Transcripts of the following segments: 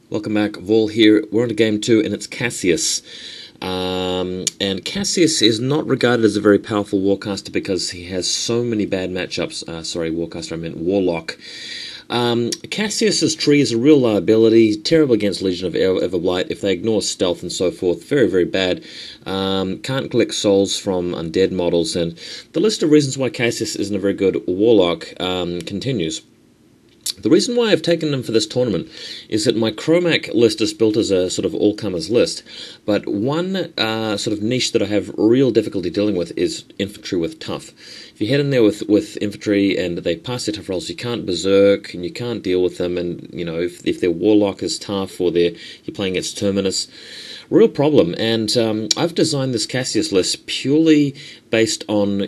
Welcome back, Vol here. We're on to game 2 and it's Cassius. And Cassius is not regarded as a very powerful warcaster because he has so many bad matchups. Sorry, warcaster, I meant Warlock. Cassius's tree is a real liability, terrible against Legion of Everblight. If they ignore stealth and so forth, very, very bad. Can't collect souls from undead models, and the list of reasons why Cassius isn't a very good Warlock continues. The reason why I've taken them for this tournament is that my Chromac list is built as a sort of all-comers list, but one sort of niche that I have real difficulty dealing with is infantry with tough. If you head in there with infantry and they pass their tough rolls, you can't berserk and you can't deal with them, and you know if their Warlock is tough or you're playing against Terminus, real problem. And I've designed this Cassius list purely based on,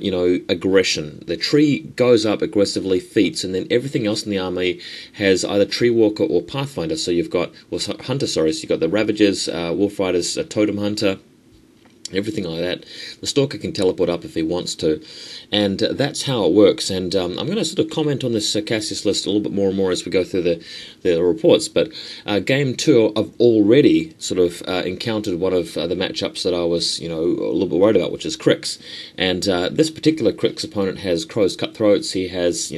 aggression. The tree goes up aggressively, feats, and then everything else in the army has either Tree Walker or Pathfinder. So you've got, Hunter, sorry, so you've got the Ravagers, Wolfriders, Totem Hunter, everything like that. The Stalker can teleport up if he wants to, and that's how it works. And I'm going to sort of comment on this Cassius list a little bit more and more as we go through the reports. But game 2, I've already sort of encountered one of the matchups that I was, a little bit worried about, which is Crix. And this particular Crix opponent has Crow's Cutthroats. He has,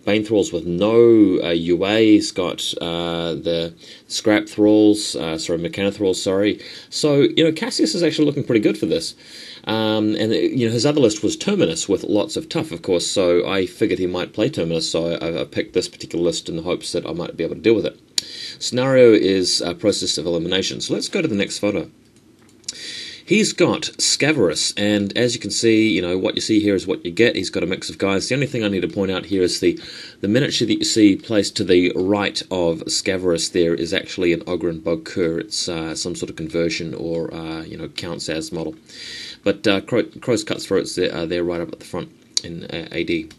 Bane Thralls with no UA. He's got the Scrap Thralls, McThralls, sorry. So, Cassius is actually looking pretty good for this. And, his other list was Terminus with lots of tough, of course, so I figured he might play Terminus, so I picked this particular list in the hopes that I might be able to deal with it. Scenario is a process of elimination. So let's go to the next photo. He's got Scaverous, and as you can see, what you see here is what you get. He's got a mix of guys. The only thing I need to point out here is the miniature that you see placed to the right of Scaverous there is actually an Ogrun Bokur. It's some sort of conversion or, counts as model. But Crow's Cutthroats, they're right up at the front in AD.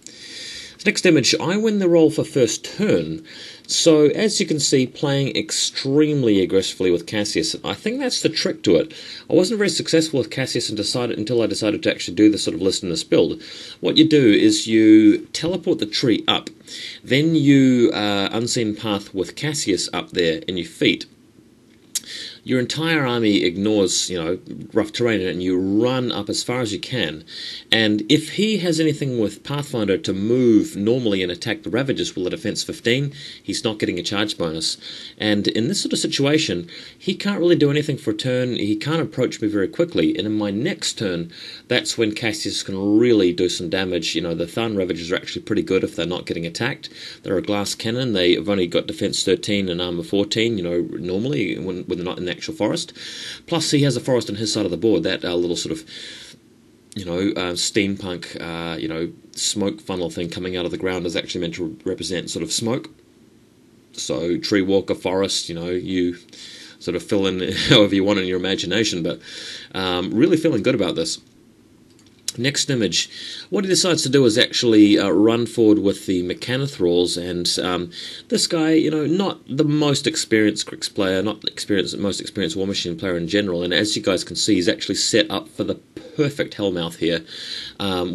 So next image, I win the roll for first turn. So, as you can see, playing extremely aggressively with Cassius. I think that's the trick to it. I wasn't very successful with Cassius until I decided to actually do this sort of list in this build. What you do is you teleport the tree up. Then you unseen path with Cassius up there and you feet. Your entire army ignores, rough terrain, and you run up as far as you can. And if he has anything with Pathfinder to move normally and attack the Ravagers with a defense 15, he's not getting a charge bonus. And in this sort of situation, he can't really do anything for a turn. He can't approach me very quickly. And in my next turn, that's when Cassius can really do some damage. The Tharn Ravagers are actually pretty good if they're not getting attacked. They're a glass cannon. They've only got defense 13 and armor 14, normally when they're not in the actual forest. Plus, he has a forest on his side of the board. That little sort of, steampunk, smoke funnel thing coming out of the ground is actually meant to represent sort of smoke. So, tree walker, forest, you sort of fill in however you want in your imagination. But really feeling good about this. Next image, what he decides to do is actually run forward with the McThralls, and this guy, not the most experienced Crix player, not the most experienced War Machine player in general, and as you guys can see, he's actually set up for the perfect Hellmouth here,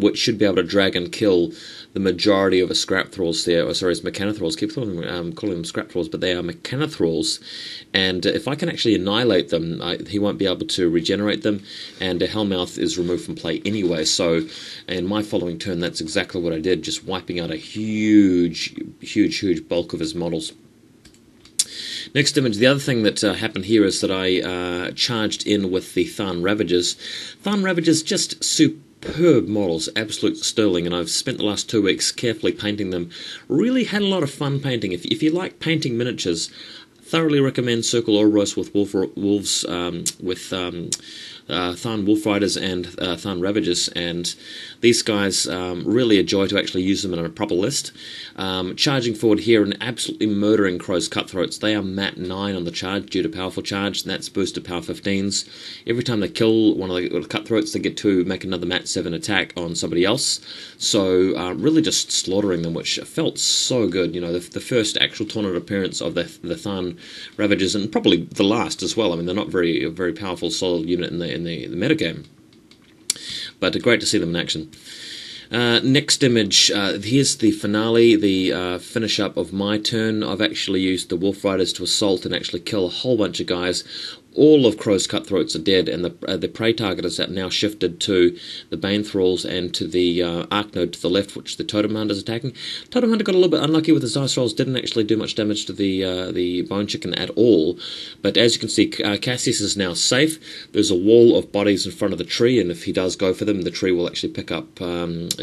which should be able to drag and kill the majority of a Scrap Thralls there, or sorry, it's McThralls, keep calling them Scrap Thralls, but they are McThralls, and if I can actually annihilate them, he won't be able to regenerate them, and a Hellmouth is removed from play anyway. So in my following turn, that's exactly what I did, just wiping out a huge bulk of his models. Next image, the other thing that happened here is that I charged in with the Tharn Ravagers. Tharn Ravagers, just superb models, absolute sterling, and I've spent the last 2 weeks carefully painting them. Really had a lot of fun painting. If you like painting miniatures, thoroughly recommend Circle Ouroboros with Tharn Wolfriders and Tharn Ravagers, and these guys really a joy to actually use them in a proper list. Charging forward here and absolutely murdering Crow's Cutthroats. They are mat 9 on the charge due to powerful charge, and that's boosted power 15s. Every time they kill one of the Cutthroats, they get to make another mat 7 attack on somebody else. So really just slaughtering them, which felt so good. The first actual tournament appearance of the Tharn Ravagers, and probably the last as well. I mean, they're not a very powerful, solid unit in the metagame, but great to see them in action. Next image, here's the finale, the finish up of my turn. I've actually used the Wolfriders to assault and actually kill a whole bunch of guys. All of Crow's Cutthroats are dead, and the prey target is now shifted to the Bane Thralls and to the Arc Node to the left, which the Totem Hunter is attacking. Totem Hunter got a little bit unlucky with his dice rolls, didn't actually do much damage to the Bonechicken at all. But as you can see, Cassius is now safe. There's a wall of bodies in front of the tree, and if he does go for them, the tree will actually pick up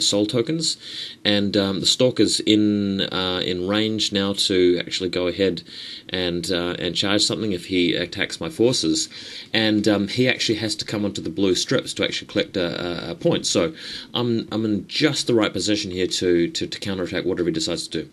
soul tokens. And the Stalker's in range now to actually go ahead and charge something if he attacks my force. And he actually has to come onto the blue strips to actually collect a point. So I'm in just the right position here to counterattack whatever he decides to do.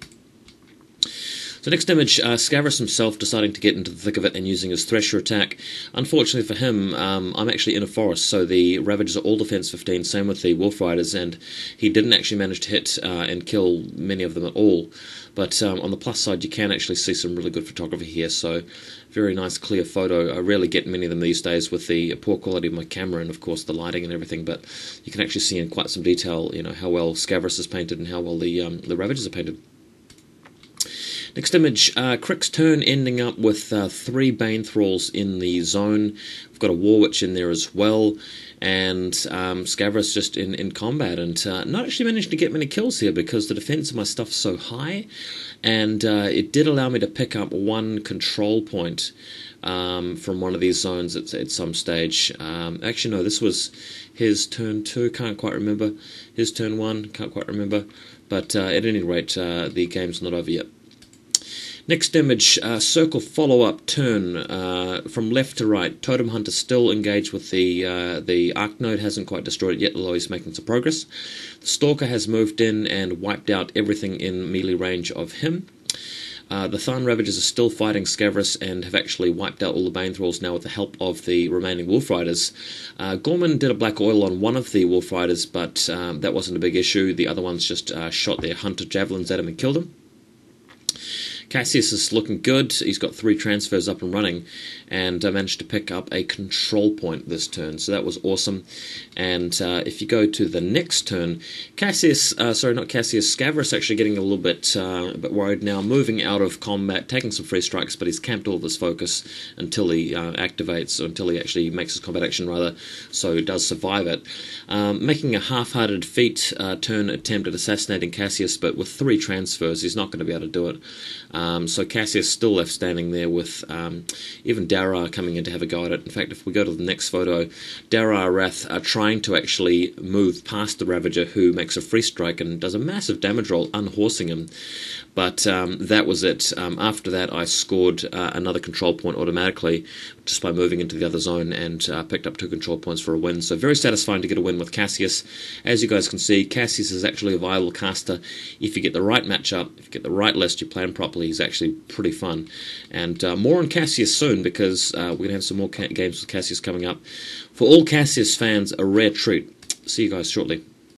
So next image, Scaverous himself deciding to get into the thick of it and using his Thresher attack. Unfortunately for him, I'm actually in a forest, so the Ravagers are all defense 15, same with the Wolfriders, and he didn't actually manage to hit and kill many of them at all. But on the plus side, you can actually see some really good photography here, so very nice clear photo. I rarely get many of them these days with the poor quality of my camera and of course the lighting and everything, but you can actually see in quite some detail, you know, how well Scaverous is painted and how well the Ravagers are painted. Next image, Crick's turn ending up with 3 Bane Thralls in the zone. We've got a Warwitch in there as well, and Scaverous just in combat, and not actually managed to get many kills here because the defense of my stuff's so high, and it did allow me to pick up 1 control point from one of these zones at some stage. Actually, no, this was his turn 2, can't quite remember. His turn 1, can't quite remember. But at any rate, the game's not over yet. Next image, circle follow-up turn from left to right. Totem Hunter still engaged with the Arc Node, hasn't quite destroyed it yet, although he's making some progress. The Stalker has moved in and wiped out everything in melee range of him. The Tharn Ravagers are still fighting Scaverous and have actually wiped out all the Bane Thralls now with the help of the remaining Wolfriders. Gorman did a black oil on one of the Wolfriders, but that wasn't a big issue. The other ones just shot their hunter javelins at him and killed him. Cassius is looking good. He's got 3 transfers up and running, and managed to pick up a control point this turn, so that was awesome. And if you go to the next turn, Scaverous actually getting a little bit worried now, moving out of combat, taking some free strikes, but he's camped all of his focus until he activates, or until he actually makes his combat action rather, so he does survive it. Making a half-hearted feat turn attempt at assassinating Cassius, but with 3 transfers, he's not going to be able to do it. So Cassius still left standing there with even Darragh coming in to have a go at it. In fact, if we go to the next photo, Darragh Wrath are trying to actually move past the Ravager, who makes a free strike and does a massive damage roll, unhorsing him. But that was it. After that, I scored another control point automatically just by moving into the other zone, and picked up 2 control points for a win. So very satisfying to get a win with Cassius. As you guys can see, Cassius is actually a viable caster. If you get the right matchup, if you get the right list, you plan properly, he's actually pretty fun. And more on Cassius soon, because we're going to have some more games with Cassius coming up. For all Cassius fans, a rare treat. See you guys shortly.